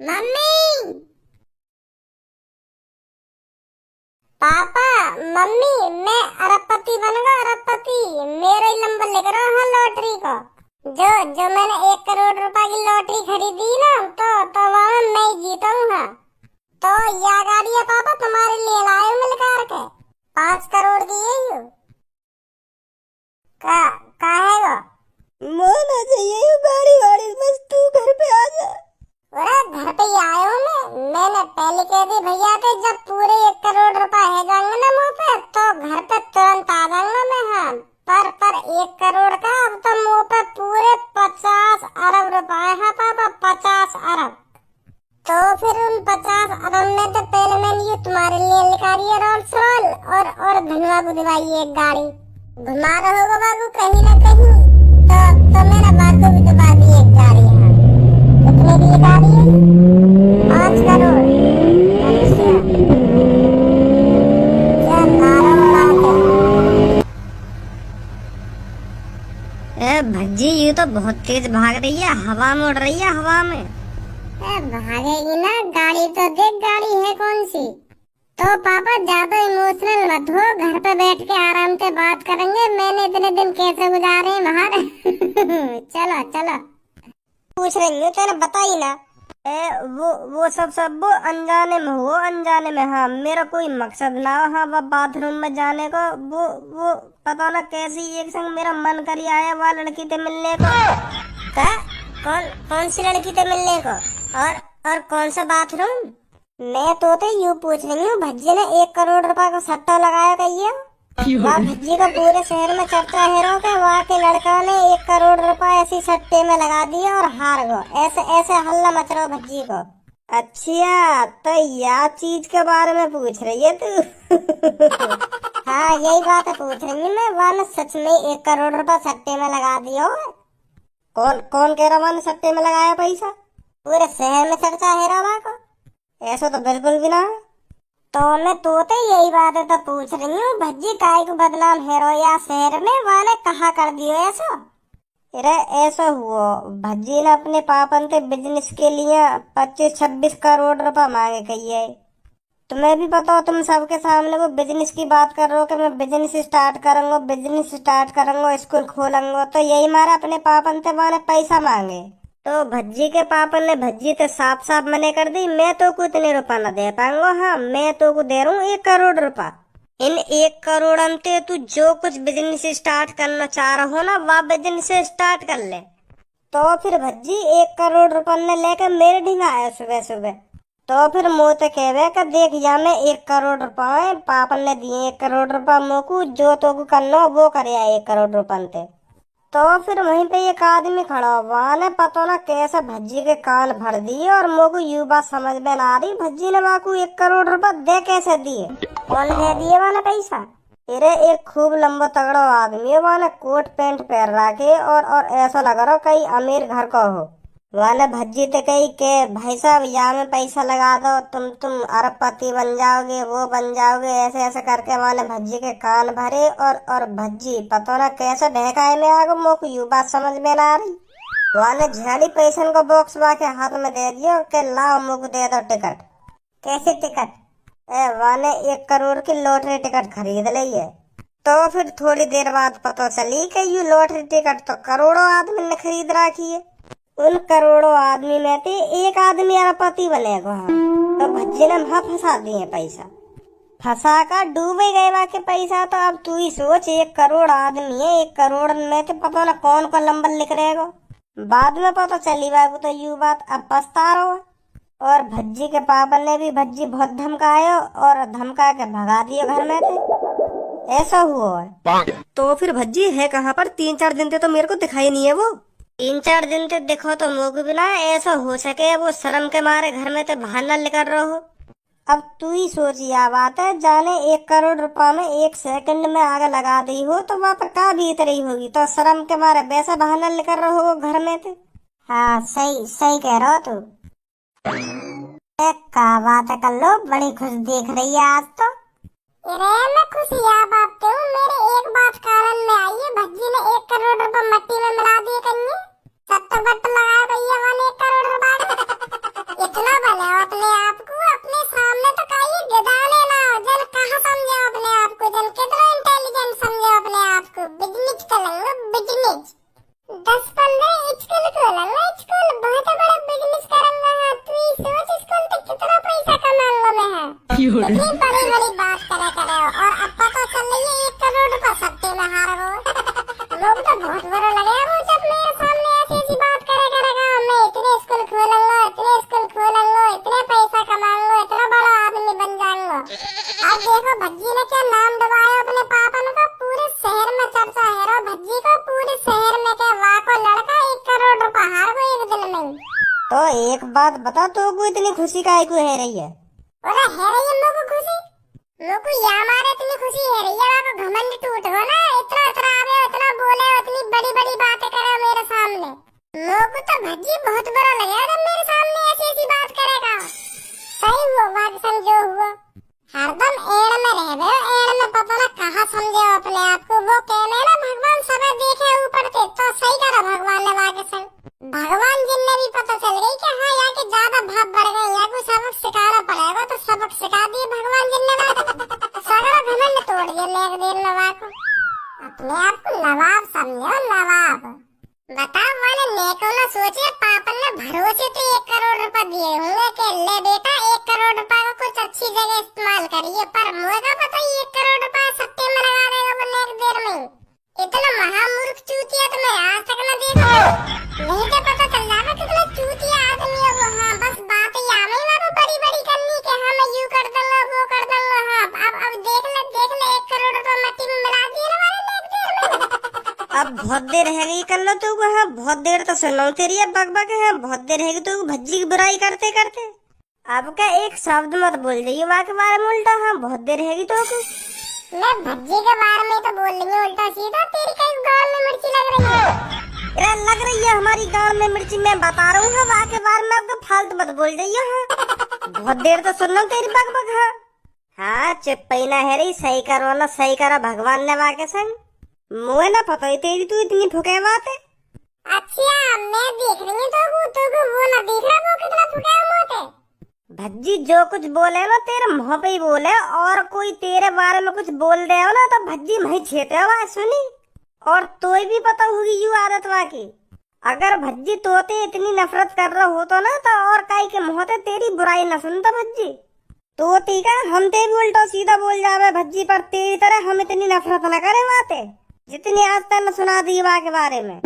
Mummy, पापा, mummy, मैं अरबपति बन गया। अरबपति मेरा ही नंबर लिख रहा है लॉटरी का। जो जो मैंने 1 करोड़ रुपए की लॉटरी खरीदी ना, तो वहाँ मैं ही जीतूंगा। तो यह गाड़ी है पापा, तुम्हारे लिए लाए मिल करके। 5 करोड़ की है ये। का है वो? मोना चाहिए ये गाड़ी वाड़ी, बस तू घर पे आ जा। अरे घर पे ही आया हूँ मैंने पहले कह दी भैया के जब पूरे 1 करोड़ रुपए है जाएंगे ना मुँह पे, तो घर पे तुरंत आ जाऊंगा मैं। हाँ, पर 1 करोड़ का अब तो मुँह पे पूरे 50 अरब रुपए है पापा, 50 अरब। तो फिर उन 50 अरब में तो पहले मैंने ये तुम्हारे लिए निकाली है रोल्स रॉयल, और धनवा को दिवाई एक गाड़ी। घुमा रहे होगा बाबू कहीं ना कहीं, तो मेरा बाबू भी दिवा दी एक गाड़ी। हाँ, कितने की गाड़ी है? 5 करोड़। अच्छा, क्या नारा उड़ाते। ए भज्जी, ये तो बहुत तेज भाग रही है, हवा में उड़ रही है, हवा में। भागेगी ना गाड़ी, तो देख गाड़ी है कौन सी। तो पापा ज्यादा इमोशनल मत हो, घर पे बैठ के आराम से बात करेंगे। मैंने इतने दिन कैसे गुजारे हैं बाहर। चलो चलो। पूछ रही हूँ, तेने बताई ना। वो सब वो अनजाने में हो, अनजाने में। हाँ, मेरा कोई मकसद ना हो। हाँ, वो बाथरूम में जाने को, वो पता ना कैसी एक संग मेरा मन करी आया वह लड़की से मिलने को। क्या? कौन सी लड़की से मिलने को? और कौन सा बाथरूम? मैं तो यूँ पूछ रही हूँ, भज्जी ने 1 करोड़ रुपए का सट्टा लगाया कहिए। वहाँ भज्जी को पूरे शहर में चर्चा है रो के वहाँ के लड़का ने 1 करोड़ रुपए ऐसी सट्टे में लगा दिया और हार गो। ऐसे ऐसे हल्ला मच रहा भज्जी को। अच्छा, तो यह चीज के बारे में पूछ रही है तू? हाँ, यही बात पूछ रही हूँ मैं। वहाँ सच में 1 करोड़ रुपए सट्टे में लगा दिया। कौन कौन कह रहा मैंने सट्टे में लगाया पैसा? पूरे शहर में चर्चा है रवा को। ऐसा तो बिल्कुल भी ना है। तो मैं यही बात है तो पूछ रही हूँ, भज्जी काय को बदनाम है रो या शहर में वाले कहा कर दियो ऐसा? अरे ऐसा हुआ, भज्जी ने अपने पापन से बिजनेस के लिए 25-26 करोड़ रुपए मांगे कहिए। तुम्हें भी पता हो, तुम सबके सामने वो बिजनेस की बात कर रहे हो कि मैं बिजनेस स्टार्ट करूंगा, स्कूल खोलूंगा। तो यही मारा अपने पापन से मैंने पैसा मांगे। तो भज्जी के पापन ने भज्जी तो साफ साफ मने कर दी, मैं तो को इतने रुपया न दे पाऊंगा। हाँ, मैं तो को दे रहा हूँ 1 करोड़ रुपया। इन 1 करोड़ अंते तू जो कुछ बिजनेस स्टार्ट करना चाह रहा हो ना, वह बिजनेस स्टार्ट कर ले। तो फिर भज्जी 1 करोड़ रुपया ने लेकर मेरे ढींगा आया सुबह सुबह। तो फिर मुँह तो कहवे का देख, या मैं 1 करोड़ रुपया पापन ने दिए। 1 करोड़ रुपया मोकू जो तो को करना वो करे 1 करोड़ रुपया। तो फिर वहीं पे एक आदमी खड़ा हुआ ने पता ना कैसे भज्जी के कान भर दिए, और मोको यू बात समझ में ना आ रही, भज्जी ने वाकू 1 करोड़ रुपया दे कैसे दिए? कौन दे दिए वाला पैसा? अरे एक खूब लंबा तगड़ा आदमी है, वाने कोट पैंट पहन रखे, और ऐसा लग रहा कई अमीर घर का हो। वाने भज्जी ते कही के भाई साहब यहाँ में पैसा लगा दो, तुम अरबपति बन जाओगे, वो बन जाओगे, ऐसे ऐसे करके वाने भज्जी के कान भरे। और भज्जी पता ना कैसे ढहकाए में आ गो, मोको यू बात समझ में ना आ रही। वाने झाड़ी पैसन को बॉक्स वाके हाथ में दे दियो के लाओ मोको दे दो टिकट। कैसे टिकट? वाने 1 करोड़ की लॉटरी टिकट खरीद ली है। तो फिर थोड़ी देर बाद पता चली कि यू लॉटरी टिकट तो करोड़ों आदमी ने खरीद रखी है। उन करोड़ों आदमी में से एक आदमी अरबपति बनेगा। हाँ, तो भज्जी ने वहां फंसा दिए पैसा, फंसा कर डूबे गए बाकी पैसा। तो अब तू ही सोच, 1 करोड़ आदमी है, 1 करोड़ में से पता ना कौन कौन नंबर लिख रहेगा। बाद में पता चली बाबू तो यू बात, अब पछता रहो। और भज्जी के पापा ने भी भज्जी बहुत धमकाया और धमका के भगा दिए घर में थे। ऐसा हुआ है। तो फिर भज्जी है कहाँ पर? 3-4 दिन से तो मेरे को दिखाई नहीं है वो। 3-4 दिन से देखो तो मुझे भी ना ऐसा हो सके वो शर्म के मारे घर में तो बाहर न निकल रहो। अब तू ही सोच, यह बात है जाने 1 करोड़ रुपया में 1 सेकंड में आग लगा दी हो तो वहाँ पर क्या बीत रही होगी। तो शर्म के मारे वैसा बाहर न निकल रहो हो घर में थे। हाँ, सही सही कह रहा हो तू। का बात कर लो, बड़ी खुश दिख रही है आज तो। अरे मैं खुश या बात हूँ, मेरे एक बात कारण में आई है। भज्जी ने 1 करोड़ रुपया मट्टी में मिला दिए कहीं। सट्टा बट्टा लगाया भैया मैंने 1 करोड़ रुपया। इतना बिजनेस 10-15 स्कूल खोलूंगा, स्कूल बहुत बड़ा बिजनेस करूंगा। तू ही सोच स्कूल से कितना पैसा कमाऊंगा मैं। इतनी बड़ी बड़ी बात करे और अब पता चल रही है 1 करोड़ रुपए सट्टे में हार गए। लोग तो बहुत बुरा लगेगा वो जब मेरे सामने ऐसी ऐसी बात करेगा। मैं इतने स्कूल खोलूंगा, इतने पैसा कमाऊंगा, इतना बड़ा आदमी बन जाऊंगा। अब देखो भज्जी ने क्या नाम दबाया अपने पापा ने, तो पूरे शहर में चर्चा है। रो भज्जी को पूरे शहर में क्या वाह को लड़का 1 करोड़ रुपए हार गए एक दिन में। तो एक बात बता, तो को इतनी खुशी काहे को है रही है? अरे है रही है लोगों को खुशी, लोगों को या हमारे इतनी खुशी है रही है। आपको घमंड टूट हो ना, इतना आवे, इतना बोले, इतनी बड़ी बड़ी बातें करे मेरे सामने। लोगों को तो भज्जी बहुत बुरा लगेगा जब मेरे सामने ऐसी ऐसी बात करेगा। सही हुआ वाकसन जो हुआ, हरदम एड़ में रह गए, एड़ में पता ना कहाँ समझे अपने आप को। वो कहने ना भगवान सब देखे ऊपर से, तो सही करा भगवान ने वाकसन। भगवान जिनने भी पता चल गई कि हाँ यहाँ के ज्यादा भाव बढ़ गए, यहाँ को सबक सिखाना पड़ेगा, तो सबक सिखा दिए भगवान जिनने। सारा घमंड तोड़ दिया एक देर नवाब को। अपने आप को नवाब समझो, नवाब। बताओ वाले नेको ना सोचे पापन ने भरोसे तो 1 करोड़ रुपए दिए होंगे कि ले बेटा 1 करोड़ रुपए को कुछ अच्छी जगह इस्तेमाल करिए, पर मुझे का पता 1 करोड़ रुपए सट्टे में लगा देगा वो एक देर में। इतना महामूर्ख चूतिया तो मैं आज तक न देखा। नहीं तो पता चल जाएगा कितना चूतिया आदमी है वो। हाँ बस बात ही आवे ना बड़ी बड़ी करनी कि हाँ मैं यूं कर दूंगा, वो कर दूंगा। हाँ अब देख ले 1 करोड़ रुपए मिट्टी में मिला दिए ना वाले एक देर में। अब बहुत देर रह गई कर लो तू को। हाँ बहुत देर तो सुन लो तेरी अब बक है। बहुत देर रहेगी तू भज्जी की बुराई करते करते। अब क्या एक शब्द मत बोल जाइए वहाँ के बारे में उल्टा। हाँ बहुत देर रहेगी तो मैं भज्जी के बारे में तो बोल रही हूँ उल्टा सीधा। तेरी कहीं गाल में मिर्ची लग रही है। लग रही है हमारी गाँव में मिर्ची। मैं बता रहा हूँ वहाँ के बारे में, आपको फालतू मत बोल जाइए। हाँ बहुत देर तो सुन लो तेरी बक। हाँ चुप पैना है रही, सही करो ना सही करो भगवान ने वहाँ के संग। मुझे ना पता ही तेरी तू इतनी फुके बात है। अच्छा मैं देख रही हूँ तो वो ना देख रहा वो कितना फुके बात है। भज्जी जो कुछ बोले ना तेरे मुँह पे ही बोले, और कोई तेरे बारे में कुछ बोल दे हो ना तो भज्जी मैं छेते हो सुनी। और तोय भी पता होगी यू आदत वा की। अगर भज्जी तोते इतनी नफरत कर रहा हो तो ना तो और काई के मुँह ते तेरी बुराई न सुनता भज्जी। तो ठीक है हम ते भी उल्टा सीधा बोल जावे भज्जी, पर तेरी तरह हम इतनी नफरत न करे बाते जितनी आज तक न सुना दी वा के बारे में।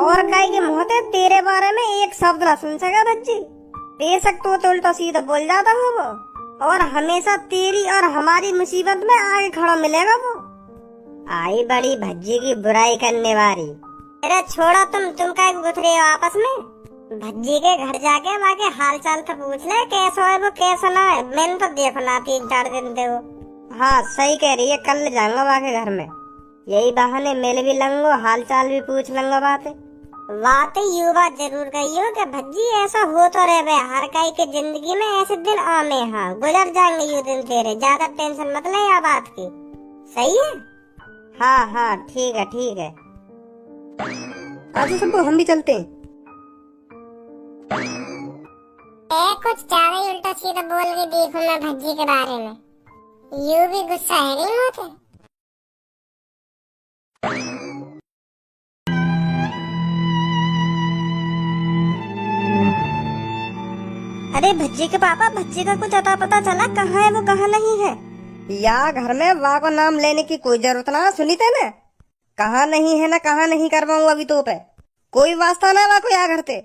और काई के मुँह ते तेरे बारे में एक शब्द न सुन सका भज्जी। बेशक तो उल्टा सीधा बोल जाता हो वो, और हमेशा तेरी और हमारी मुसीबत में आगे खड़ा मिलेगा वो। आई बड़ी भज्जी की बुराई करने वाली। अरे छोड़ो तुम क्या गुथरे हो आपस में। भज्जी के घर जाके वहाँ के हाल चाल तो पूछ ले, कैसा है वो कैसा ना है। मैंने तो देखना 3-4 दिन थे वो। हाँ सही कह रही है, कल जाऊंगा वहाँ के घर में। यही बहाने मिल भी लूंगा, हाल चाल भी पूछ लूंगा। बात युवा जरूर कही हो कि भज्जी ऐसा हो तो रहे हर कई के जिंदगी में ऐसे दिन आने। हाँ गुजर जाएंगे ये दिन तेरे, ज्यादा टेंशन मत ले या बात की। सही है। हाँ ठीक है। आज सबको हम भी चलते हैं। कुछ ज्यादा ही उल्टा सीधा बोल के देखो मैं भज्जी के बारे में। यू भी गुस्सा है नहीं होते। अरे भज्जी के पापा, भज्जी का कुछ अता पता चला कहाँ है वो कहाँ नहीं है? या घर में वाह को नाम लेने की कोई जरूरत ना सुनी थे ना। कहाँ नहीं है ना कहाँ नहीं करवाऊँ अभी तो पे कोई वास्ता ना वाह को या घर थे।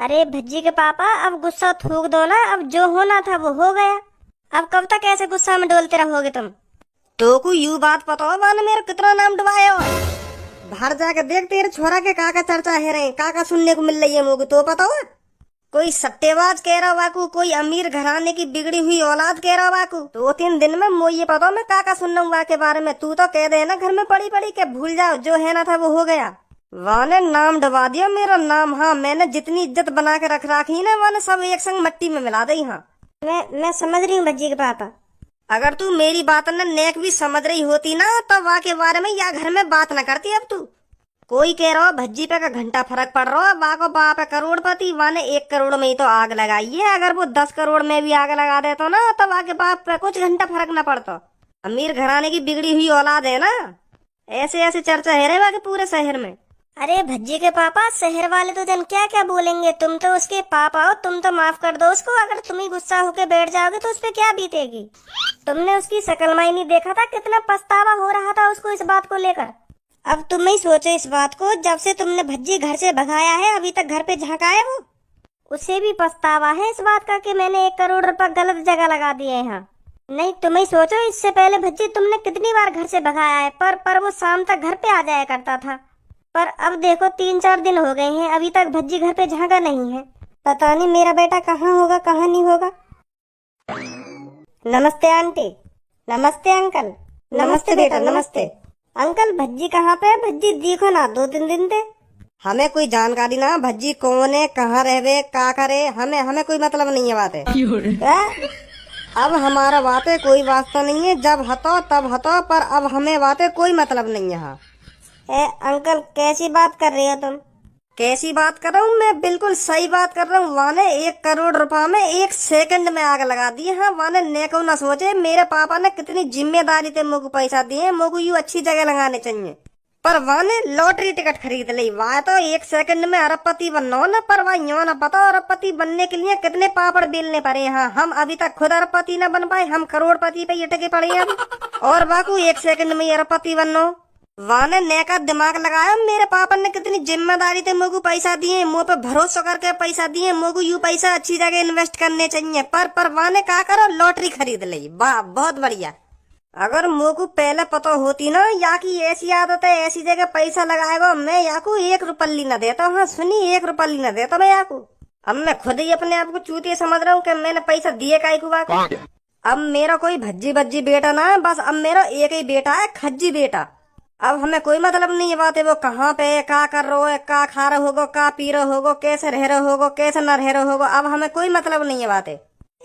अरे भज्जी के पापा अब गुस्सा थूक दो ना, अब जो होना था वो हो गया। अब कब तक ऐसे गुस्सा में डोलते रहोगे तुम? तो को यू बात पता हो ने मेरा कितना नाम डुबाया हो। बाहर जाके देख तेरे छोरा के काका चर्चा है रहे, काका सुनने को मिल रही है मुझे तो पता हो। कोई सट्टेबाज कह रहा बाकू, कोई अमीर घराने की बिगड़ी हुई औलाद कह रहा बाकू। 2-3 दिन में मुझे पता मैं काका सुन रहा के बारे में। तू तो कह दे ना घर में पड़ी पड़ी के भूल जाओ, जो है ना था वो हो गया। वाने नाम डुबा दिया मेरा नाम। हाँ मैंने जितनी इज्जत बना के रख रखी ना वाने सब एक संग मट्टी में मिला दी। हाँ मैं समझ रही हूँ भज्जी के पापा। अगर तू मेरी बात न नेक भी समझ रही होती ना तो वहाँ के बारे में या घर में बात न करती। अब तू कोई कह रहा हो भज्जी पे का घंटा फर्क पड़ रहा है, वाको बाप है करोड़पति, वाने 1 करोड़ में ही तो आग लगाई है। अगर वो 10 करोड़ में भी आग लगा दे तो ना तो वाके बाप पे कुछ घंटा फर्क न पड़ता। अमीर घराने की बिगड़ी हुई औलाद है ना, ऐसे ऐसे चर्चा है रे बाकी पूरे शहर में। अरे भज्जी के पापा, शहर वाले तो जन क्या क्या बोलेंगे, तुम तो उसके पापा हो, तुम तो माफ कर दो उसको। अगर तुम ही गुस्सा होके बैठ जाओगे तो उस पे क्या बीतेगी। तुमने उसकी शक्ल में ही नहीं देखा था, कितना पछतावा हो रहा था उसको इस बात को लेकर। अब तुम ही सोचो इस बात को, जब से तुमने भज्जी घर से भगाया है अभी तक घर पे झांका है वो। उसे भी पछतावा है इस बात का कि मैंने 1 करोड़ रुपए गलत जगह लगा दिए यहाँ। नहीं तुम ही सोचो, इससे पहले भज्जी तुमने कितनी बार घर से भगाया है, पर वो शाम तक घर पे आ जाया करता था। पर अब देखो 3-4 दिन हो गए हैं, अभी तक भज्जी घर पे झांका नहीं है। पता नहीं मेरा बेटा कहाँ होगा कहाँ नहीं होगा। नमस्ते आंटी। नमस्ते अंकल। नमस्ते बेटा नमस्ते। अंकल भज्जी कहाँ पे है? भज्जी देखो ना 2-3 दिन से। हमें कोई जानकारी ना, भज्जी कौन है, कहाँ रहे, का करे, हमें कोई मतलब नहीं है बात है। अब हमारा बातें कोई वास्ता नहीं है, जब हतो तब हतो, पर अब हमें बातें कोई मतलब नहीं है। हाँ अंकल कैसी बात कर रही हो तुम? कैसी बात कर रहा हूँ मैं? बिल्कुल सही बात कर रहा हूँ। वाने 1 करोड़ रुपया में 1 सेकंड में आग लगा दी। हाँ वाने नेको ना सोचे, मेरे पापा ने कितनी जिम्मेदारी से मुझको पैसा दिए, मुझको यूँ अच्छी जगह लगाने चाहिए। पर वाने लॉटरी टिकट खरीद ली। वह तो 1 सेकंड में अरबपति बनना हो ना, पर वह यूँ ना पता अरबपति बनने के लिए कितने पापड़ बेलने पड़े हैं। हम अभी तक खुद अरबपति न बन पाए, हम करोड़पति पे अटके पड़े हैं और वाकू 1 सेकंड में अरबपति बनना। वाने नेका दिमाग लगाया, मेरे पापा ने कितनी जिम्मेदारी से मुझको पैसा दिए, मुँह पे भरोसा करके पैसा दिए, मुझको यू पैसा अच्छी जगह इन्वेस्ट करने चाहिए। पर वाने क्या करो, लॉटरी खरीद ली। वाह बहुत बढ़िया। अगर मुझको पहले पता होती ना या की ऐसी आदत है, ऐसी जगह पैसा लगाएगा, मैं याकू 1 रुपये न देता। हाँ सुनी 1 रुपये न देता मैं याकू। अब मैं खुद ही अपने आप को चूतिया समझ रहा हूँ कि मैंने पैसा दिए काहे को वाकू। अब मेरा कोई भज्जी भज्जी बेटा ना, बस अब मेरा एक ही बेटा है, खज्जी बेटा। अब हमें कोई मतलब नहीं है बात है वो कहाँ पे है, क्या कर रहे हो, क्या खा रहे होगो, क्या पी रहे होगो, कैसे रह रहे होगो, कैसे न रह रहे होगो। अब हमें कोई मतलब नहीं है बात है।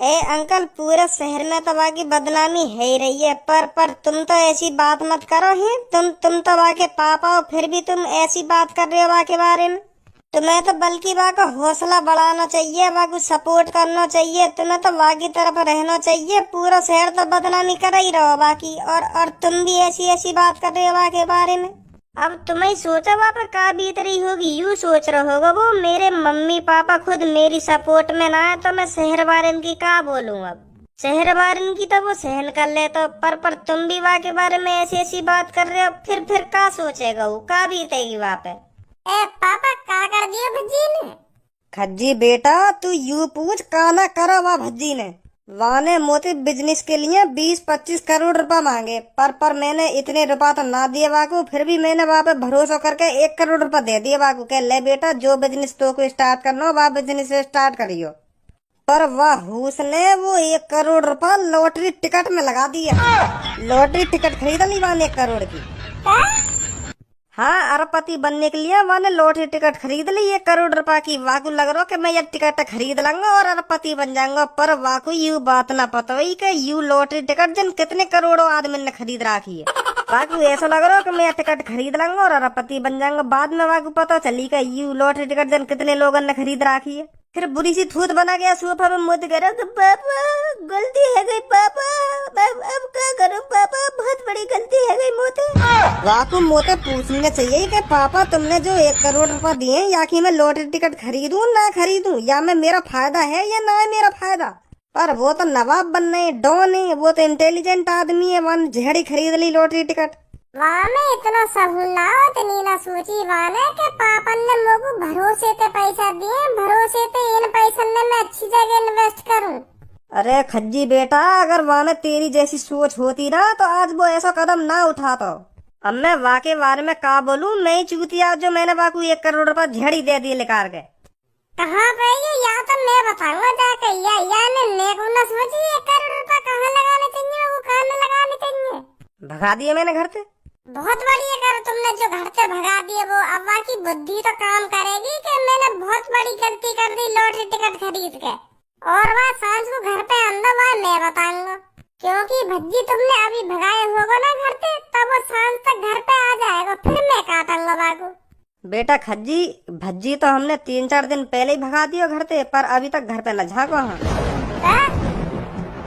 ए अंकल पूरे शहर में तो बाकी बदनामी है ही रही है, पर तुम तो ऐसी बात मत करो। है तुम तो बाके पापा हो, फिर भी तुम ऐसी बात कर रहे हो बाके बारे में। तुम्हें तो बल्कि बाका हौसला बढ़ाना चाहिए, बाकी सपोर्ट करना चाहिए, तुम्हें तो बाकी तरफ रहना चाहिए। पूरा शहर तो बदनामी कर ही रहो बाकी, और तुम भी ऐसी बात कर रहे हो बाके बारे में। अब तुम्हें सोचा वहाँ पर का बीत रही होगी, यूँ सोच रहे होगा वो मेरे मम्मी पापा खुद मेरी सपोर्ट में ना है तो मैं शहर वाले की क्या बोलूँ। अब शहर वाले की तो वो सहन कर ले, तो पर तुम भी वहाँ के बारे में ऐसी बात कर रहे हो, फिर क्या सोचेगा वो, का बीतेगी वहाँ पे। पापा क्या कर दिया भज्जी ने? खज्जी बेटा तू यूँ पूछ का ना करा वह भज्जी ने। वाने मोती बिजनेस के लिए 20-25 करोड़ रुपया मांगे, पर मैंने इतने रुपया तो ना दिए बाकू। फिर भी मैंने वहाँ पे भरोसा करके 1 करोड़ रुपया दे दिए बाकू के ले बेटा जो बिजनेस तो को स्टार्ट करना हो वह बिजनेस स्टार्ट करियो। पर वह हुस ने वो 1 करोड़ रुपया लॉटरी टिकट में लगा दिया। लॉटरी टिकट खरीदा ली वाने 1 करोड़ की। हाँ अरबपति बनने के लिए मैंने लॉटरी टिकट खरीद ली 1 करोड़ रुपया की। वाकू लग रहा कि मैं ये टिकट खरीद लूंगा और अरबपति बन जाऊंगा, पर वाकू यू बात ना पता हुई कि यू लॉटरी टिकट जन कितने करोड़ों आदमी ने खरीद रखी है। वाकू ऐसा लग रहा कि मैं ये टिकट खरीद लूंगा और अरबपति बन जाऊंगा। बाद में वाकू पता चली कि यू लॉटरी टिकट जन कितने लोगों ने खरीद रखी है। फिर बुरी सी थूत बना गया सोफा में मुझे कह रहा पापा गलती है गई पापा, अब क्या करूं पापा, बहुत बड़ी गलती है गई मोते। वाकू मोते पूछने चाहिए कि पापा तुमने जो 1 करोड़ रुपया दिए या कि मैं लॉटरी टिकट खरीदूं ना खरीदूं, या मैं मेरा फायदा है या ना है मेरा फायदा। पर वो तो नवाब बनने डॉन है, वो तो इंटेलिजेंट आदमी है, वन झेड़ी खरीद ली लॉटरी टिकट। वहाँ में इतना सहूला इतनी ना सोची वाले के पापा ने मुझको भरोसे पे पैसा दिए, भरोसे पे इन पैसों ने मैं अच्छी जगह इन्वेस्ट करूं। अरे खज्जी बेटा अगर वाने तेरी जैसी सोच होती ना तो आज वो ऐसा कदम ना उठाता। अब मैं वाके बारे में का बोलूं, मैं ही चूतिया जो मैंने वाकू 1 करोड़ रुपया झेड़ी दे दिए लेकर के। कहाँ पे ये, या तो मैं बताऊंगा जाके, या ने को ना सोची 1 करोड़ रुपया कहाँ लगाने चाहिए, वो कहाँ में लगाने चाहिए। भगा दिए मैंने घर से। बहुत बढ़िया कर तुमने जो घर से भगा दिए वो। अब की बुद्धि तो काम करेगी कि मैंने बहुत बड़ी गलती कर दी लॉटरी टिकट खरीद के, और वह सांझ को घर पे अंदर वह मैं बताऊंगा, क्योंकि भज्जी तुमने अभी भगाए होगा ना घर से, तब वो सांझ तक घर पे आ जाएगा, फिर मैं काटूंगा बाबू। बेटा खज्जी भज्जी तो हमने 3-4 दिन पहले ही भगा दियो घर से, पर अभी तक घर पे न झाँको। हाँ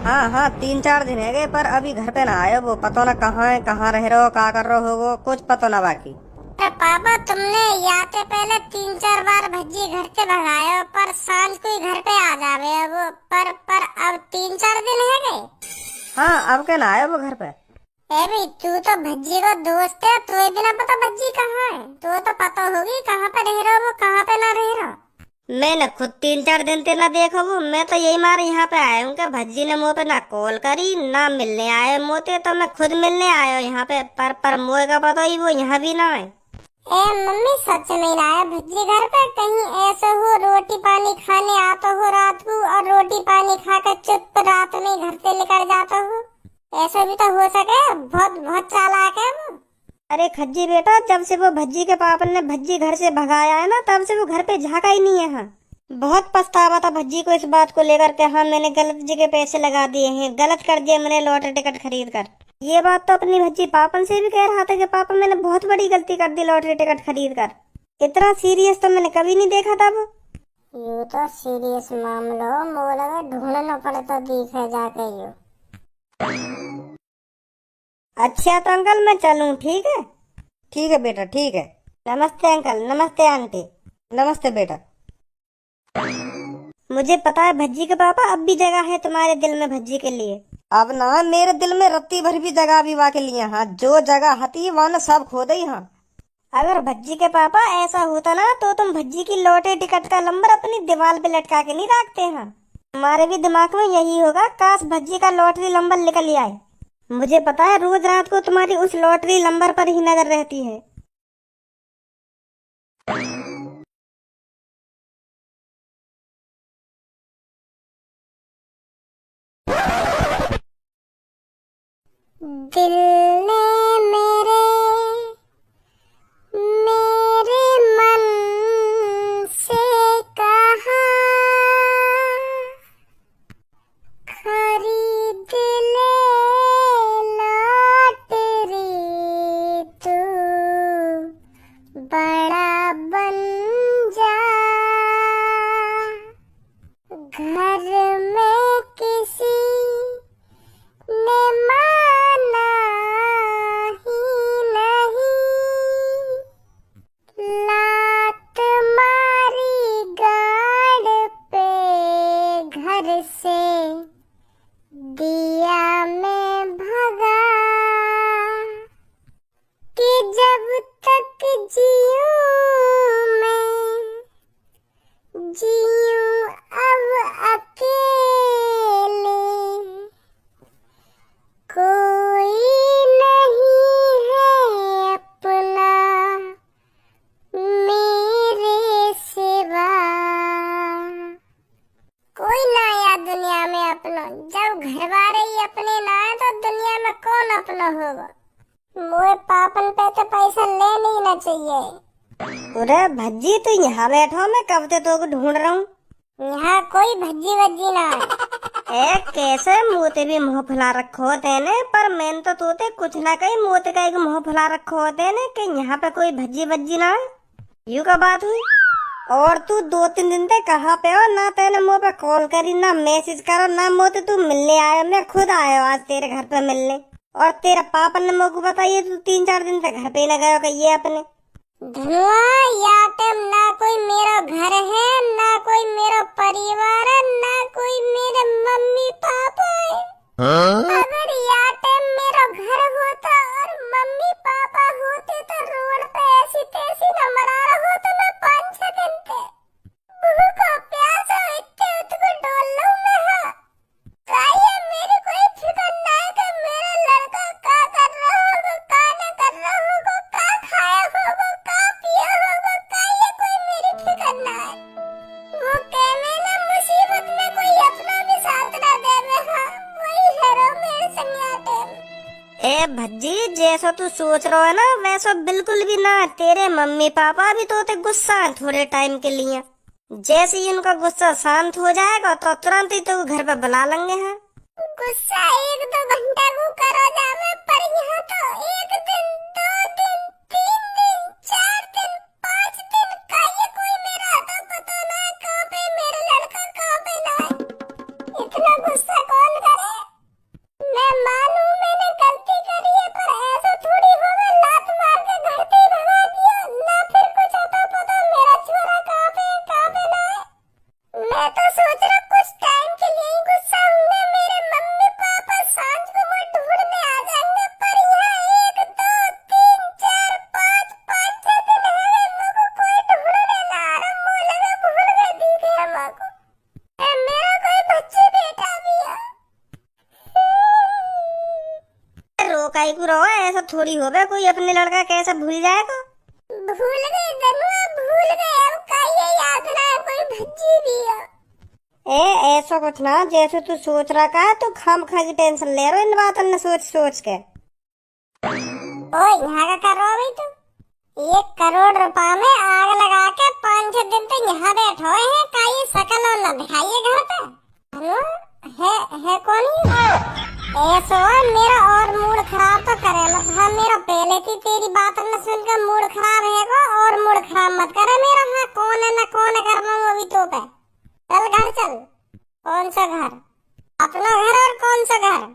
हाँ हाँ 3-4 दिन है गए, पर अभी घर पे ना आयो। वो पता ना कहाँ है, कहाँ रह रहे हो, क्या कर रहे हो, वो कुछ पता ना बाकी। अरे पापा तुमने याते पहले 3-4 बार भज्जी घर से भगायो, पर सांझ को ही घर पे आ जावे वो। पर अब 3-4 दिन है गए। हाँ अब के ना आयो वो घर पे। ए भाई तू तो भज्जी का दोस्त है, तुम्हें भी ना पता भज्जी कहाँ है? तो पता होगी कहाँ पे रह रहा हो, वो कहाँ पे ना रह रहा। मैंने खुद 3-4 दिन ते ना देखा वो। मैं तो यही मारे यहाँ पे आया हूँ कि भज्जी ने मुँह पे ना कॉल करी ना मिलने आए मोते, तो मैं खुद मिलने आया हूँ यहाँ पे। पर मोए का पता ही वो यहाँ भी ना है। ए मम्मी सच में ना है भज्जी घर पे? कहीं ऐसा हो रोटी पानी खाने आता हो रात को और रोटी पानी खाकर चुप रात में घर से निकल जाता हो? ऐसा भी तो हो सके। बहुत बहुत चालाक है वो। अरे खज्जी बेटा, जब से वो भज्जी के पापा ने भज्जी घर से भगाया है ना, तब से वो घर पे झाका ही नहीं है। हाँ बहुत पछतावा था भज्जी को इस बात को लेकर के। हाँ मैंने गलत जगह पैसे लगा दिए हैं, गलत कर दिया मैंने लॉटरी टिकट खरीद कर। ये बात तो अपनी भज्जी पापन से भी कह रहा था कि पापा मैंने बहुत बड़ी गलती कर दी लॉटरी टिकट खरीद कर। इतना सीरियस तो मैंने कभी नहीं देखा था वो। यू तो सीरियस मामला मोला ढूंढना पड़ता दिखे जाके यू। अच्छा तो अंकल मैं चलूं, ठीक है? ठीक है बेटा ठीक है। नमस्ते अंकल, नमस्ते आंटी। नमस्ते बेटा। मुझे पता है भज्जी के पापा, अब भी जगह है तुम्हारे दिल में भज्जी के लिए। अब ना मेरे दिल में रत्ती भर भी जगह भी वा के लिए। हाँ जो जगह हती वहाँ सब खो दी। हाँ अगर भज्जी के पापा ऐसा होता ना तो तुम भज्जी की लॉटरी टिकट का नंबर अपनी दीवार पे लटका के नहीं रखते। हैं हमारे भी दिमाग में यही होगा, काश भज्जी का लॉटरी नंबर निकल ही आए। मुझे पता है रोज रात को तुम्हारी उस लॉटरी नंबर पर ही नजर रहती है। दिल ने मेरे मेरे मन से कहा खरीद ले लॉटरी तू बड़ा बन जा। घर में किसी ने माना ही नहीं, लात मारी गाड़ पे घर से दिया मैं भगा कि जब तक जीऊं मैं जीऊं अब अकेले, कोई नहीं है अपना मेरे सिवा। कोई ना या दुनिया में अपना, जब घर वाले ही अपने ना है तो दुनिया में कौन अपना होगा। मोए पापन पे तो पैसा ले नहीं ना चाहिए। अरे भज्जी तू यहाँ बैठो, मैं कब से तो ढूंढ रहा हूँ। यहाँ कोई भज्जी वज्जी ना है। ए कैसे मोते भी मुंह फुला रखो होते ने, पर मैंने तो तोते कुछ ना कही मोते का एक मुंह फुला रखो होते ने कि यहाँ पे कोई भज्जी वज्जी ना है। यू का बात हुई? और तू 2-3 दिन से कहाँ पे हो? ना तेने मुँह पे कॉल करी ना मैसेज करो ना मोते तू मिलने आया। मैं खुद आया आज तेरे घर पे मिलने, और तेरा पापा ने मुझको बताइए तू 3-4 दिन से घर पे न गया कहिए अपने। धुआ या टाइम ना कोई मेरा घर है, ना कोई मेरा परिवार है, ना कोई मेरे मम्मी पापा है। अगर या टाइम मेरा घर होता और मम्मी पापा होते तो रोड पे ऐसी तैसी न मरा रहा हो तो मैं 5-6 दिन थे भूखा प्यासा इतने उसको डोल लूं मैं। हाँ चाहिए मेरी कोई फिक्र ना है कि मेरा लड़का क्या कर रहा होगा, क्या न कर रहा होगा, क्या खाया होगा, क्या पिया होगा, क्या ये कोई मेरी फिक्र ना है। वो कहने ना मुसीबत में कोई अपना भी साथ ना दे में। हाँ वही है मेरे संग। ए भज्जी जैसा तू सोच रहा है ना वैसा बिल्कुल भी ना। तेरे मम्मी पापा भी तो ते गुस्सा है थोड़े टाइम के लिए। जैसे ही उनका गुस्सा शांत हो जाएगा तो तुरंत ही तो घर पे बुला लेंगे। हैं गुस्सा 1-2 घंटा को करो जावे, पर यहाँ तो 1 दिन 2 दिन 3 दिन 4 दिन 5 दिन का ये कोई मेरा तो पता ना है कहाँ पे मेरा लड़का कहाँ पे ना है। इतना गुस्सा कौन करे। थोड़ी होवे कोई अपने लड़का कैसे भूल जाएगा। भूल गए धनुआ, भूल गए। अब का ये याद ना है कोई भज्जी भी है। ऐसा कुछ ना, जैसे तू सोच रखा है तो खामखा की टेंशन ले रहा इन बातों ने सोच सोच के। ओ यहाँ का कर रहा भाई तू? 1 करोड़ रुपए में आग लगा के 5-6 दिन तक यहाँ बैठो है। का ये शकल और न दिखाइए घर पे। है कौन ही? ऐसा मेरा और मूड खराब तो करे मत। हाँ मेरा पहले की तेरी बात न सुनकर मूड खराब है और मूड खराब मत करे मेरा। हाँ कौन है न कौन है करना वो भी तो पे। चल घर चल। कौन सा घर? अपना घर। और कौन सा घर?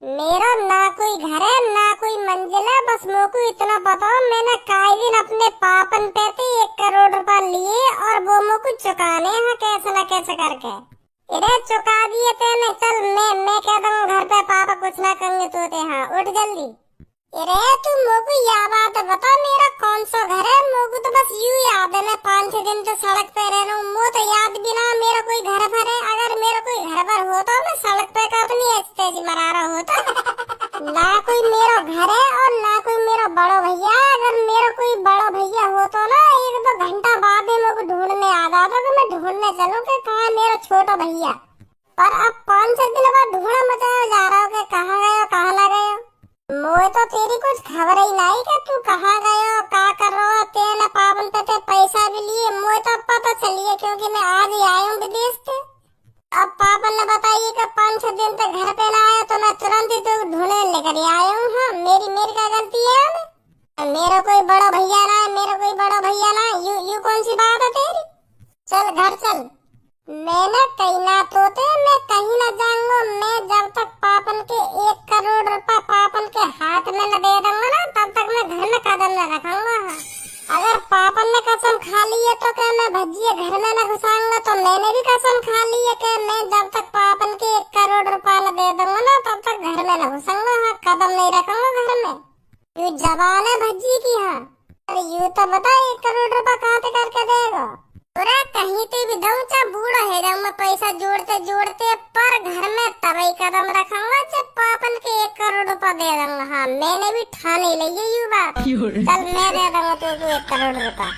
मेरा ना कोई घर है ना कोई मंजिल है। बस मोको इतना पता मैंने काई दिन अपने पापन पे 1 करोड़ रुपए लिए और वो मोको चुकाने हैं कैसे न कैसे करके। इधर चुका दिए तेने। चल मैं कह दूंगा घर पे पापा कुछ ना करेंगे तो हाँ उठ जल्दी। अरे तू मोको यह बात बता मेरा कौन सा घर है? मोको तो बस यूं याद है मैं 5-6 दिन तो सड़क पे रह रहा हूँ। मो तो याद भी ना मेरा कोई घर पर है। अगर मेरा कोई घर पर होता मैं सड़क पे का अपनी एक्सरसाइज मरा रहा होता। ना कोई मेरा घर है और ना कोई मेरा बड़ा भैया। अगर मेरा कोई बड़ा भैया होता ना 1-2 घंटा बाद ही मेरे को ढूंढने आ जाता तो मैं ढूंढने चलूं कि कहाँ मेरा छोटा भैया। पर अब 5-6 दिन बाद ढूंढा मचाया जा रहा हो कि कहाँ गए कहाँ ना गए। मोए तो तेरी कुछ खबर ही नहीं कि तू कहाँ गए हो क्या कर रहा हो। तेने पापन पे पैसा भी लिए। मोए तो पता चलिए क्योंकि मैं आज ही आया हूँ विदेश से। अब पापन ने बताइए कि 5-6 दिन तक घर पे ना आया तो मैं तुरंत ही तो ढूंढने लेकर आया हूँ। हाँ मेरी क्या गलती है? मेरा कोई बड़ा भैया ना है। मेरा कोई बड़ा भैया ना। यू कौन सी बात है तेरी? चल घर चल। मैं न कहीं ना तोते मैं कहीं ना जाऊंगा। मैं जब तक पापन के 1 करोड़ रुपए पापन के हाथ में न दे दूंगा ना तब तक मैं घर में कदम न रखूंगा। अगर पापन ने कसम खा ली है तो क्या मैं भज्जिए घर में न घुसाऊंगा? तो मैंने भी कसम खा ली है कि मैं जब तक पापन के 1 करोड़ रुपए न दे दूंगा ना तब तक घर में न घुसूंगा। हाँ कदम नहीं रखूंगा घर में। यू जबान है भज्जी की। हाँ अरे यू तो बता 1 करोड़ रुपए कहाँ से करके देगा? पूरा कहीं पे भी दऊं चाहे बूढ़ा है जाऊं मैं पैसा जोड़ते जोड़ते पर घर में तभी कदम रखूंगा जब पापन के 1 करोड़ रुपए दे दूंगा। हाँ मैंने भी ठान ही ली यू बात। चल मैं दे दूंगा तुझको 1 करोड़ रुपए।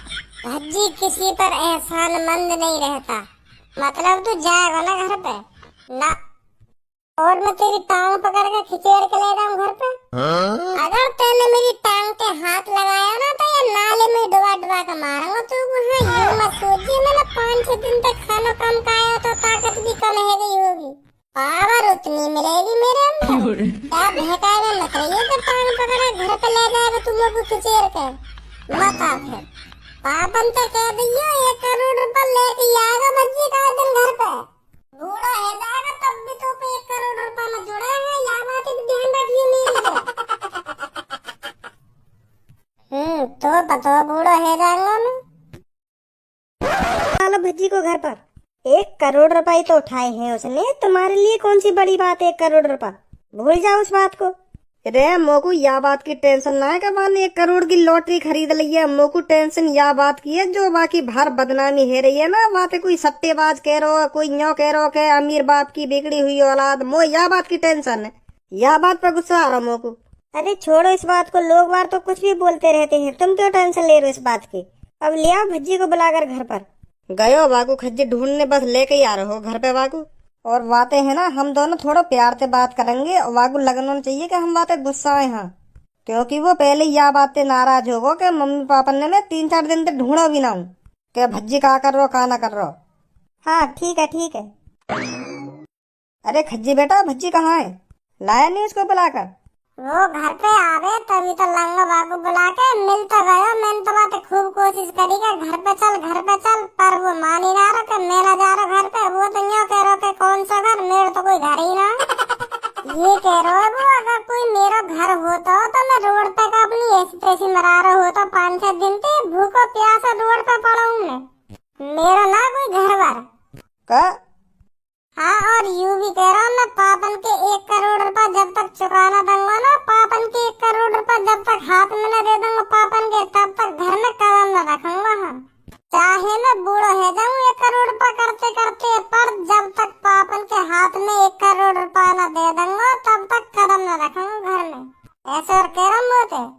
भज्जी किसी पर एहसानमंद नहीं रहता। मतलब तू जाएगा ना घर पे ना और मैं तेरी टांग पकड़ के खिचेड़ के ले जाऊं घर पे। अगर तूने मेरी टांग पे हाथ लगाया ना तो ये नाले में डुबा डुबा के मारूंगा तू। हाँ ये मत सोचिए मैंने 5-6 दिन तक खाना कम खाया तो ताकत भी कम है गई होगी। पावर उतनी मिलेगी मेरे अंदर। क्या बहकाएगा मत रहिए कि टांग पकड़ा घर पे ले जाएगा तुम लोग खिचेड़ के मत आ। फिर पापन तो कह दियो 1 करोड़ रुपए लेके आएगा भज्जी का दिन घर पे। बूढ़ा है जाएगा तब भी तो 1 करोड़ रुपए में जुड़े हैं। यह बात भी ध्यान रखिए मेरी। तो बताओ बूढ़ा है जाऊंगा मैं। चलो भज्जी को घर पर 1 करोड़ रुपए तो उठाए हैं उसने। तुम्हारे लिए कौन सी बड़ी बात है 1 करोड़ रुपए? भूल जाओ उस बात को। रे मोको या बात की टेंशन ना है कि मैंने 1 करोड़ की लॉटरी खरीद ली है। मोको टेंशन या बात की है जो बाकी भर बदनामी है रही है ना। बातें कोई सट्टेबाज कह रहा कोई न्यो कह रहा के अमीर बाप की बिगड़ी हुई औलाद। मो या बात की टेंशन है। या बात पर गुस्सा आ रहा मोको। अरे छोड़ो इस बात को। लोग बार तो कुछ भी बोलते रहते हैं। तुम क्यों टेंशन ले रहे हो इस बात की? अब ले आओ भज्जी को बुलाकर घर पर। गयो बाकू खज्जी ढूंढने बस लेके ही आ रहे हो घर पे बाकू। और बातें है ना हम दोनों थोड़ा प्यार से बात करेंगे। वागू लगना चाहिए कि हम बातें गुस्सा है। हाँ क्योंकि वो पहले यह बातें नाराज होगो कि मम्मी पापा ने 3-4 दिन तक ढूंढो भी ना हूँ कि भज्जी कहा कर रहो कहा ना कर रहो। हाँ ठीक है ठीक है। अरे खज्जी बेटा भज्जी कहाँ है? लाया नहीं उसको बुलाकर? वो घर पे आवे तभी तो लंगा बाबू बुला के मिल तो गयो। मैंने तो बात खूब कोशिश करी कि घर पे चल पर वो मान ही ना रहा कि मैं ना जा रहा घर पे। वो तो यूँ कह रहा कि कौन सा घर? मेरा तो कोई घर ही ना। ये कह रहा है वो अगर कोई मेरा घर होता तो मैं रोड पे का अपनी ऐसी तैसी मरा रहा होता। 5-6 दिन से भूखो प्यासा रोड पे पड़ा हूँ मैं। मेरा ना कोई घर बार का। हाँ और यूं भी कह रहा हूँ मैं पापन के 1 करोड़ रुपए जब तक चुकाना दूंगा ना पापन के 1 करोड़ रुपए जब तक हाथ में न दे दूंगा पापन के तब तक घर में कदम न रखूंगा। हाँ चाहे मैं बूढ़ा है जाऊँ 1 करोड़ रुपए करते करते पर जब तक पापन के हाथ में 1 करोड़ रुपए न दे दूंगा तब तक कदम न रखूंगा घर में। ऐसे और कह रहा हूँ।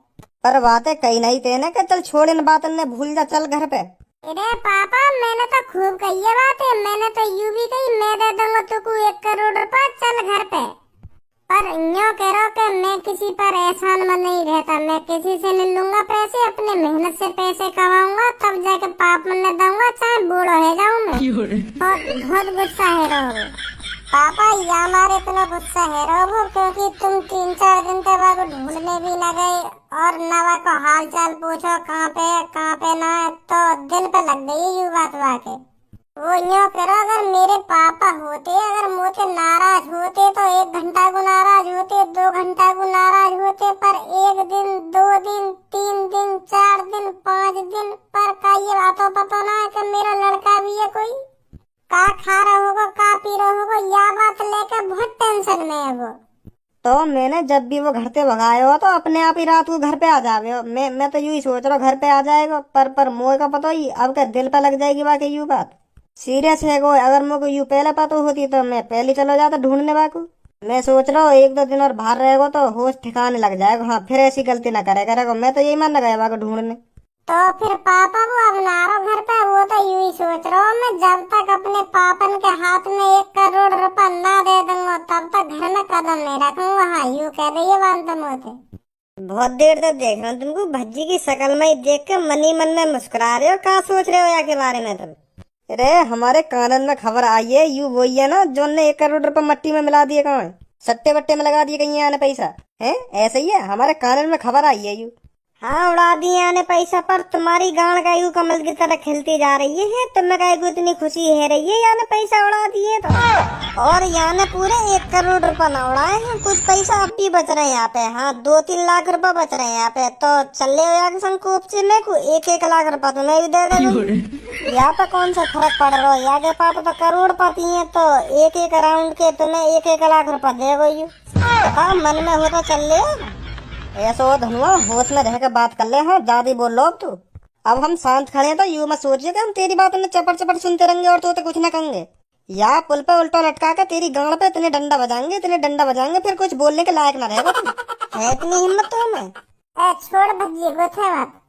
बातें कही नहीं तेने के चल छोड़ इन बातन ने भूल जा चल घर पे। अरे पापा मैंने तो खूब कही है बातें, मैंने तो यूं भी कही मैं दे दूंगा तुमको 1 करोड़ रुपए चल घर पे। पर यूं कह रहा कि मैं किसी पर एहसान मन नहीं रहता, मैं किसी से नहीं लूंगा पैसे, अपने मेहनत से पैसे कमाऊंगा तब जाके पाप मन ने दूंगा, चाहे बूढ़ा हो जाऊं मैं। बहुत गुस्सा है रहो पापा, या हमारे इतना गुस्सा है रहो क्योंकि तुम 3-4 दिन तक बाबू ढूंढने भी न गए और नवा को हाल चाल पूछो कहाँ पे ना, तो दिल पे लग गई यू बात वाके। वो यूं करो अगर मेरे पापा होते, अगर मुझसे नाराज होते तो 1 घंटा को नाराज होते, 2 घंटा को नाराज होते, पर 1 दिन 2 दिन 3 दिन 4 दिन 5 दिन पर का ये बातों पता ना है कि मेरा लड़का भी है कोई, का खा रहा होगा का पी रहा होगा, या बात लेकर बहुत टेंशन में है वो। तो मैंने जब भी वो घर से भगाए हो तो अपने आप ही रात को घर पे आ जावे हो। मैं तो यूं ही सोच रहा हूँ घर पे आ जाएगा, पर मोह का पता ही अब क्या दिल पे लग जाएगी बाकी यू बात सीरियस है। गो अगर मुझे यू पहले पता होती तो मैं पहले चला जाता ढूंढने बाकू। मैं सोच रहा हूँ 1-2 दिन और बाहर रहेगा तो होश ठिकाने लग जाएगा, हाँ फिर ऐसी गलती ना करेगा। मैं तो यही मन लगाया बाकू ढूंढने। तो फिर पापा वो अब ना रहो घर पे, वो तो यूं ही सोच रहा हूँ मैं जब तक अपने पापन के हाथ में 1 करोड़ रुपए ना दे दूंगा तब तक घर में कदम नहीं रखूंगा। हाँ यूं कह रही है बात तुम होते। बहुत देर तक देख रहा हूँ तुमको, भज्जी की शक्ल में ही देख के मन ही मन में मुस्कुरा रहे हो। कहाँ सोच रहे हो या के बारे में तुम? अरे हमारे कानन में खबर आई है, यू वही है ना जो ने 1 करोड़ रुपए मट्टी में मिला दिए, कहाँ है सट्टे बट्टे में लगा दिए कहीं आने पैसा है, ऐसे ही है हमारे कानन में खबर आई है। यू हाँ उड़ा दिए आने पैसा, पर तुम्हारी गांड का यू कमल की तरह खिलती जा रही है, तुम्हें कहीं को इतनी खुशी है रही है याने पैसा उड़ा दिए तो। और याने पूरे 1 करोड़ रुपए ना उड़ाए हैं, कुछ पैसा अब भी बच रहे हैं यहाँ पे। हाँ 2-3 लाख रुपए बच रहे हैं यहाँ पे, तो चले हो यहाँ संकोप से मेरे को 1-1 लाख रुपए तुम्हें भी दे दे। यहाँ पे कौन सा फर्क पड़ रहा है, यहाँ के पापा तो करोड़पति है, तो 1-1 राउंड के तुम्हें 1-1 लाख रुपए देगो यू। हाँ मन में हो तो चल ले ऐसा हो धनुआ, होश में रह कर बात कर ले। हाँ ज्यादा ही बोल लो अब तू। अब हम शांत खड़े हैं तो यूं मत सोचिए कि हम तेरी बातों में चपड़ चपड़ सुनते रहेंगे और तो कुछ ना कहेंगे। या पुल पे उल्टा लटका के तेरी गांड पे इतने डंडा बजाएंगे फिर कुछ बोलने के लायक ना रहेगा तुम। है इतनी हिम्मत तो हमें? छोड़ भज्जी गुथे मत।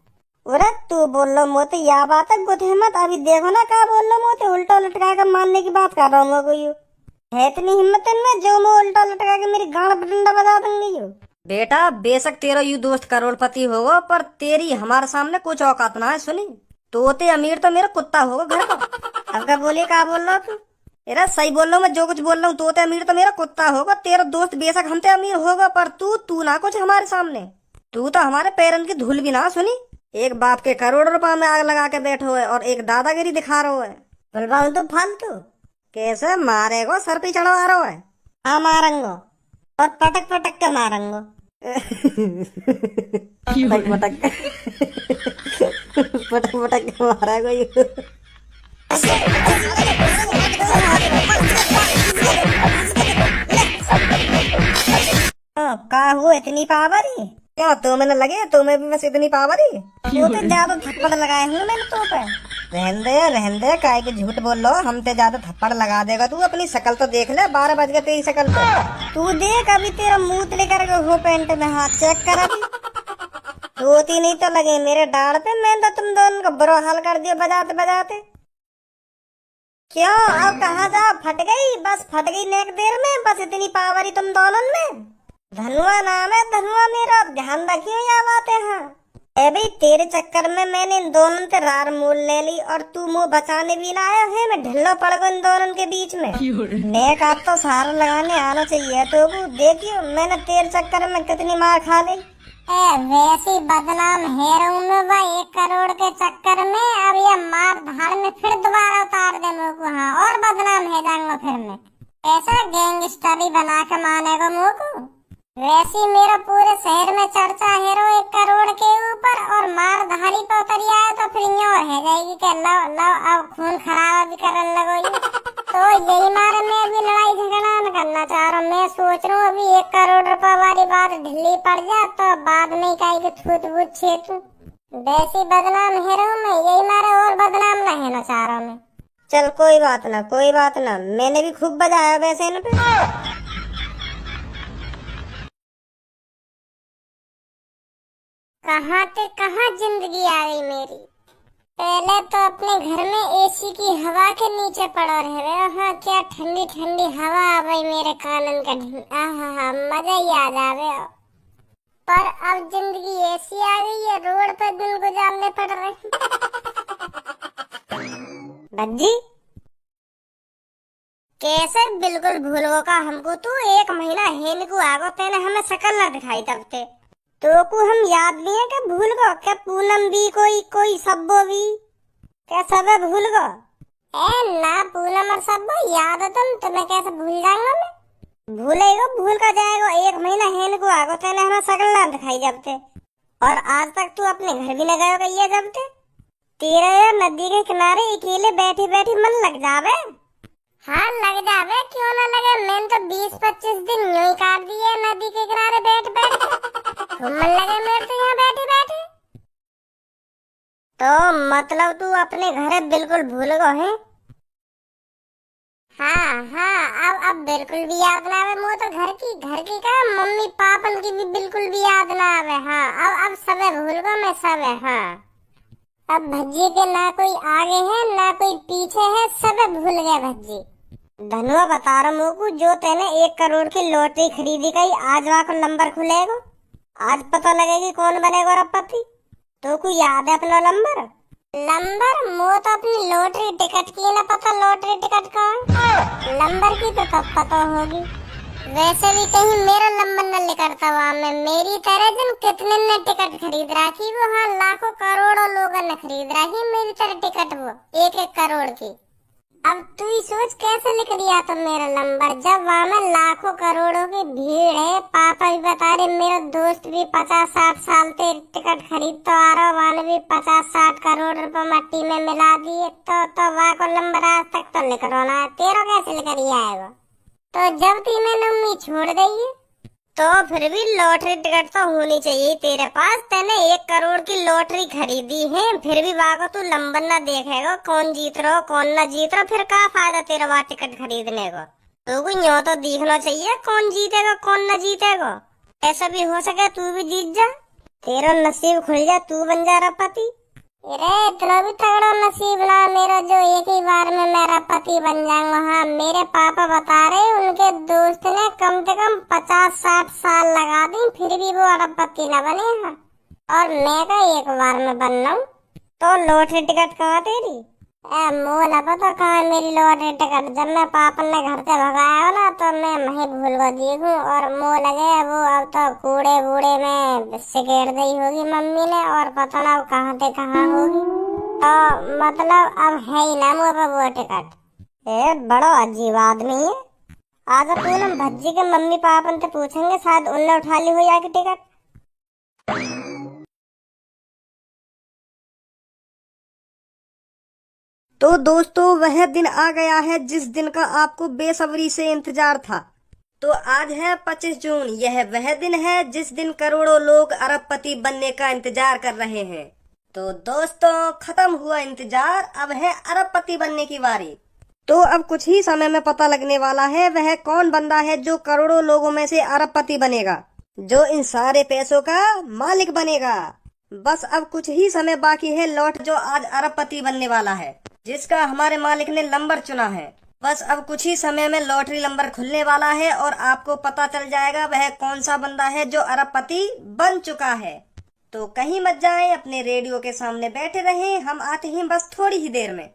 अरे तू बोल लो मोते या बात है गुथे मत, अभी देखो ना क्या बोल लो मोते, उल्टा लटका कर मारने की बात कर रहा हूँ। यू है इतनी हिम्मत इनमें जो मैं उल्टा लटका के मेरी गांड पे डंडा बजा दूंगी। यू बेटा बेशक तेरा यू दोस्त करोड़पति होगा, पर तेरी हमारे सामने कुछ औकात ना है। सुनी तोते अमीर तो मेरा कुत्ता होगा घर का। अब क्या बोलिए क्या बोल रहा तू? अरे सही बोल रहा हूँ मैं जो कुछ बोल रहा हूँ, तोते अमीर तो मेरा कुत्ता होगा, तेरा दोस्त बेशक हमसे अमीर होगा, पर तू ना कुछ हमारे सामने, तू तो हमारे पैरन की धूल भी ना। सुनी एक बाप के करोड़ रुपए में आग लगा के बैठो है और एक दादागिरी दिखा रहा है। बोल तो फालतू कैसे मारेगो, सर पे चढ़वा रहा है। हाँ मारेंगो और पटक पटक के मारेंगो। पटक पटक के मारेगो यू। का हुआ इतनी पावरी क्यों तो मैंने लगे तुम्हें भी बस इतनी पावरी? वो तो ज्यादा थप्पड़ लगाए हूँ मैंने तो पे। रहन दे काहे के झूठ बोल लो, हम ते ज्यादा थप्पड़ लगा देगा तू। अपनी शक्ल तो देख ले, 12 बज गए तेरी शक्ल पे। तू देख अभी तेरा मुंह लेकर हो पैंट में, हाथ चेक कर अभी। 2-3 नहीं तो लगे मेरे डाढ़ पे, मैं तो तुम दोनों का बुरा हाल कर दिया बजाते बजाते। क्यों अब कहाँ जा फट गई? बस फट गई नेक देर में, बस इतनी पावरी तुम दोनों में। धनुआ नाम है धनुआ मेरा, ध्यान रखियो या बातें। हाँ अभी तेरे चक्कर में मैंने इन दोनों से रार मूल ले ली और तू मुंह बचाने भी ना आया है। मैं ढिल्लो पड़ गई इन दोनों के बीच में। नेक आप तो सहारा लगाने आना चाहिए। तो देखियो मैंने तेरे चक्कर में कितनी मार खा ली। वैसी बदनाम है रहूं मैं भाई 1 करोड़ के चक्कर में, अब ये मार धाड़ में फिर दोबारा उतार दे मुँह को। हाँ और बदनाम है जाऊंगा फिर मैं, ऐसा गैंगस्टरी बना के मानेगा मुँह को। वैसी मेरा पूरे शहर में चर्चा है रो 1 करोड़ के ऊपर, और मार धारी पे उतरी आए तो फिर यूं रह जाएगी कि लो अब खून खराबा भी करने लगो। तो यही मारे मैं अभी लड़ाई झगड़ा न करना चाह रहा हूँ। मैं सोच रहा हूँ अभी 1 करोड़ रुपए वाली बात ढिल्ली पड़ जाए तो बाद में कहीं छूत बूत छेतू। वैसी बदनाम है रो मैं, यही मारे और बदनाम न रहना चाह रहा हूँ मैं। चल कोई बात ना, मैंने भी खूब बजाया वैसे न पे। कहाँ ते कहाँ जिंदगी आ गई मेरी। पहले तो अपने घर में एसी की हवा के नीचे पड़ा रहे। हाँ, क्या ठंडी ठंडी हवा आ गई मेरे कानन का ढूंढ। आहा, मजा ही आ जावे। पर अब जिंदगी ऐसी आ गई है, रोड पे दिन गुजारने पड़ रहे हैं। भज्जी कैसे बिल्कुल भूल गो का हमको। तू 1 महीना हेन को आगो तेने हमें शकल ना दिखाई तबते। तो को हम याद भी है क्या भूल गो? क्या पूनम भी कोई सब्बो भी क्या सब भूल गो? ए ना, पूनम और सब्बो याद है तुम्हें कैसे भूल जाऊंगा मैं? भूलेगो भूल का जाएगो। 1 महीना हेन को आगो तेने हमें शकल ना दिखाई जबते। और आज तक तू अपने घर भी न गयो कहिए जबते। तेरे नदी के किनारे अकेले बैठी बैठी मन लग जावे। हाँ लग जावे, क्यों ना लगे। मैंने तो 20-25 दिन यूं ही काट दिए नदी के किनारे बैठ बैठ। मन लगे मेरे तो यहाँ बैठे बैठे। तो मतलब तू अपने घर बिल्कुल भूल गो है? हाँ, अब बिल्कुल भी याद ना आवे। मुझे तो घर की का मम्मी पापन की भी बिल्कुल भी याद ना आवे। हाँ, अब सबे भूल गो मैं सबे। हाँ, अब भज्जी के ना कोई आगे है ना कोई पीछे है, सबे भूल गए भज्जी। धनुआ बता रहा मोकू, जो तेने 1 करोड़ की लॉटरी खरीदी गई, आज वहाँ को नंबर खुलेगा। आज पता लगेगी कौन बनेगा रबपति। तो को याद है अपना नंबर? मो तो अपनी लॉटरी टिकट की ना पता। लॉटरी टिकट का नंबर की तो कब पता होगी। वैसे भी कहीं मेरा नंबर न लिखता हुआ में मेरी तरह जन कितने ने टिकट खरीद रखी वो। हाँ, लाखों करोड़ों लोगों ने खरीद रखी मेरी तरह टिकट वो 1-1 करोड़ की। अब तू ही सोच कैसे लिख दिया तो मेरा नंबर, जब वहाँ में लाखों करोड़ों की भीड़ है। पापा भी बता रहे, मेरा दोस्त भी 50-60 साल से टिकट खरीद तो आ रहा, वहाँ भी 50-60 करोड़ रुपए मट्टी में मिला दिए। तो वहाँ को नंबर आज तक तो लिख रहा ना, तेरा कैसे लिख दिया है वो? तो जब ती मैंने उम्मीद छोड़ दी है, तो फिर भी लॉटरी टिकट तो होनी चाहिए तेरे पास। तेने 1 करोड़ की लॉटरी खरीदी है, फिर भी वाको तू नंबर ना देखेगा कौन जीत रहा कौन ना जीत रहा, फिर क्या फायदा तेरा वहाँ टिकट खरीदने को? तो को यूं तो दिखना चाहिए कौन जीतेगा कौन ना जीतेगा। ऐसा भी हो सके तू भी जीत जा, तेरा नसीब खुल जा, तू बन जा रबपति। अरे इतना भी तगड़ा नसीब ना मेरा जो 1 ही बार में मेरा पति बन जाऊंगा। हाँ, मेरे पापा बता रहे उनके दोस्त ने कम से कम 50-60 साल लगा दी, फिर भी वो अरबपति न बने। हाँ, और मैं का 1 बार में बन रहा हूँ। तो लॉटरी टिकट कहाँ तेरी? मोला पता कहाँ मेरी लॉटरी टिकट। जब मैं पापा ने घर से भगाया ना तो मैं वहीं भूल को देखूं, और मोह लगे वो अब तो कूड़े बूढ़े में सिकेड़ दी होगी मम्मी ने, और पता ना कहाँ से कहाँ होगी। तो मतलब अब है ही ना मुँह पे वो टिकट। बड़ा अजीब आदमी है। आज पूनम भज्जी के मम्मी पापा से पूछेंगे, शायद उनने उठा ली हो जाएगी टिकट। तो दोस्तों वह दिन आ गया है जिस दिन का आपको बेसब्री से इंतजार था। तो आज है 25 जून। यह वह दिन है जिस दिन करोड़ों लोग अरबपति बनने का इंतजार कर रहे हैं। तो दोस्तों खत्म हुआ इंतजार, अब है अरबपति बनने की बारी। तो अब कुछ ही समय में पता लगने वाला है वह कौन बंदा है जो करोड़ों लोगों में से अरबपति बनेगा, जो इन सारे पैसों का मालिक बनेगा। बस अब कुछ ही समय बाकी है लौट जो आज अरबपति बनने वाला है, जिसका हमारे मालिक ने नंबर चुना है। बस अब कुछ ही समय में लॉटरी नंबर खुलने वाला है और आपको पता चल जाएगा वह कौन सा बंदा है जो अरबपति बन चुका है। तो कहीं मत जाएं, अपने रेडियो के सामने बैठे रहें, हम आते हैं बस थोड़ी ही देर में।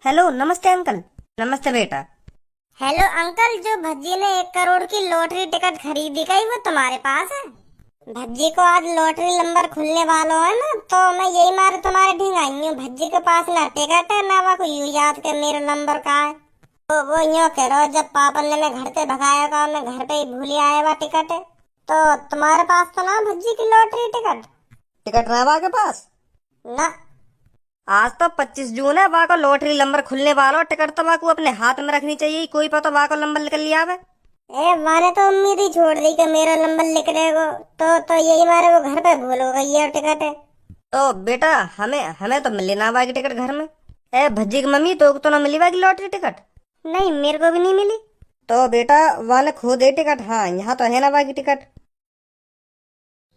हेलो, नमस्ते अंकल। नमस्ते बेटा। हेलो अंकल, जो भज्जी ने 1 करोड़ की लॉटरी टिकट खरीदी गई वो तुम्हारे पास है? भज्जी को आज लॉटरी नंबर खुलने वाला है ना, तो मैं यही मारे तुम्हारे ढींग आई हूँ। भज्जी के पास ना टिकट है ना वो यूं याद के मेरा नंबर का है। तो वो यूं कह रहा, जब पापा ने मैं घर से भगाया का मैं घर पे ही भूल आया हुआ टिकट है। तो तुम्हारे पास तो ना भज्जी की लॉटरी टिकट रहा के पास ना? आज तो 25 जून है, वहाँ को लॉटरी नंबर खुलने वाला, टिकट तो वहाँ को अपने हाथ में रखनी चाहिए। कोई पता वहाँ को नंबर निकल लिया है? मैंने तो उम्मीद ही छोड़ दी कि मेरा नंबर लिख देगा। तो यही मारे वो घर पे भूल हो गई ये टिकट है। तो बेटा हमें तो मिली ना बाकी टिकट घर में। भज्जी की मम्मी तो ना मिली बाकी लॉटरी टिकट? नहीं, मेरे को भी नहीं मिली। तो बेटा वाले खो दे टिकट। हाँ, यहाँ तो है ना बाकी टिकट।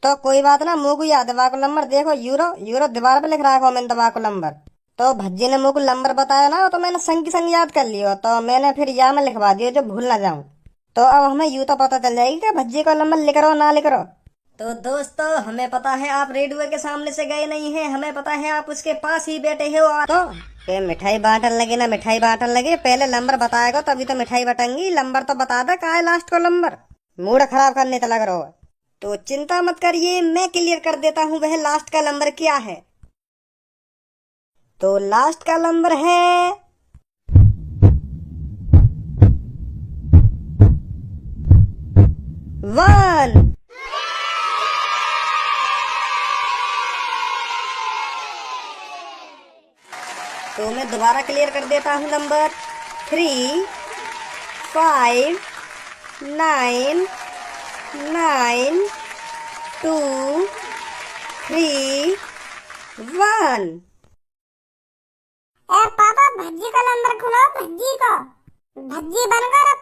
तो कोई बात ना, मुँह को याद दबा को नंबर देखो, यूरो यूरो दीवार पे लिख रहा है मैंने दबा को नंबर। तो भज्जी ने मुँह को नंबर बताया ना, तो मैंने संग की संग याद कर लियो, तो मैंने फिर या में लिखवा दियो जो भूल ना जाऊं। तो अब हमें यूं तो पता चल जाएगी कि भज्जी का नंबर लिख रहा हो ना लिख रहा हो। तो दोस्तों, हमें पता है आप रेडियो के सामने से गए नहीं हैं, हमें पता है आप उसके पास ही बैठे हो। तो ये मिठाई बांटन लगे ना, मिठाई बांटन लगे, पहले नंबर बताएगा तभी तो मिठाई बटेंगी। नंबर तो बता दे, का है लास्ट को नंबर, मूड खराब करने तो लग रहा है। तो चिंता मत करिए, मैं क्लियर कर देता हूँ वह लास्ट का नंबर क्या है। तो लास्ट का नंबर है 1। तो मैं दोबारा क्लियर कर देता हूँ, नंबर 3 5 9 9 2 3 1। ए पापा, भज्जी का नंबर खुलाओ, भज्जी का। भज्जी बनकर अब